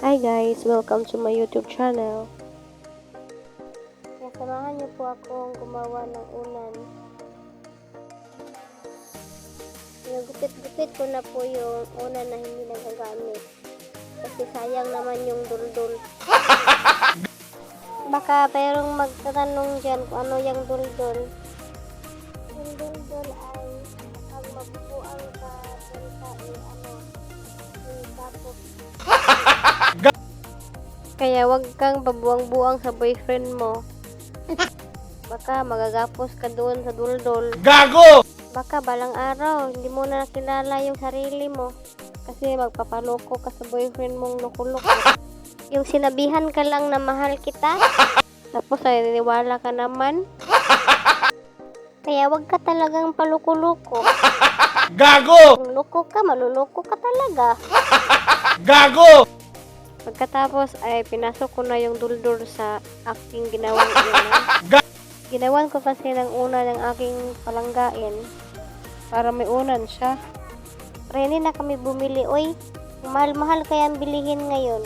Hi guys! Welcome to my YouTube channel. Kaya samahan niyo po akong gumawa ng unan. Gupit-gupit ko na po yung unan na hindi nagagamit. Kasi sayang naman yung duldul. Baka mayroong magtatanong dyan kung ano yung duldul. Yung duldul ay pag mabubuang ka yung tapos. Kaya wag kang babuang-buang sa boyfriend mo. Baka magagapos ka doon sa duldol. Gago! Baka balang araw, hindi mo na nakilala yung sarili mo. Kasi magpapaloko ka sa boyfriend mong nukulok. Yung sinabihan ka lang na mahal kita, tapos ay niniwala ka naman. Kaya wag ka talagang paluko-luko. Gago! Kung luko ka, maluloko ka talaga. Gago! Pagkatapos ay pinasok ko na yung duldul sa aking ginawang unan. Ginawan ko kasi ng unan ng aking palanggain para may unan siya. Pero hindi na kami bumili, oy. Mahal-mahal kaya ang bilihin ngayon.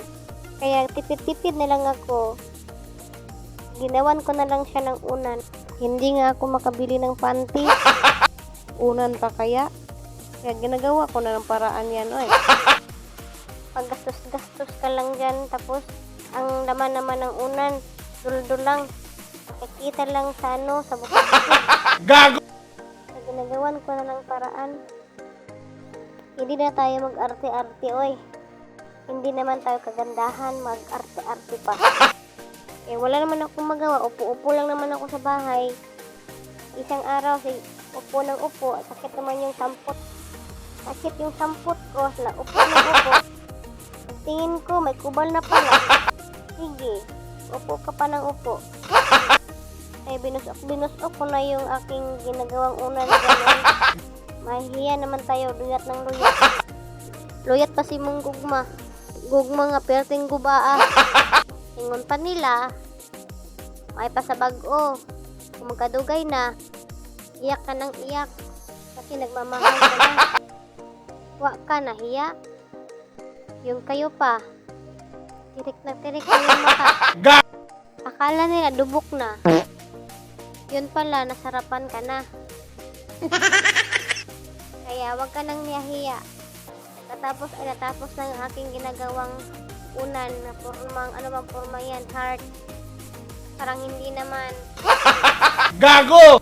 Kaya tipid-tipid na lang ako. Ginawan ko na lang siya ng unan. Hindi nga ako makabili ng panty. Unan pa kaya? Kaya ginagawa ko na ng paraan yan, oy. Paggastos-gastos ka lang dyan, tapos ang laman naman ng unan, duldul lang. Nakikita lang sa sa bukid-bukid. Gago! Sa ginagawan ko na ng paraan. Hindi na tayo mag-arte-arte, oy. Hindi naman tayo kagandahan, mag-arte-arte pa. Wala naman akong magawa, upo-upo lang naman ako sa bahay. Isang araw, upo ng upo, sakit naman yung sampot. Sakit yung sampot ko, upo ng upo. Tingin ko, may kubal na pala. Sige, upo ka pa ng upo. Binusok ko na yung aking ginagawang unan na gano'n. Mahihiya naman tayo, luyat ng luyat. Luyat pa si mong gugma. Gugma nga, perting gubaa. Ingon pa nila, may pa sa bago. Kung magkadugay na, iyak ka ng iyak. Kasi nagmamahal ka na. Wa ka, nahiya. Yung kayo pa, tirik na yung mata. Akala nila dubok na. Yun pala, nasarapan ka na. Kaya wag ka nang niyahiya. Natapos ng aking ginagawang unan na formang, ano bang forma yan? Heart. Parang hindi naman. Gago!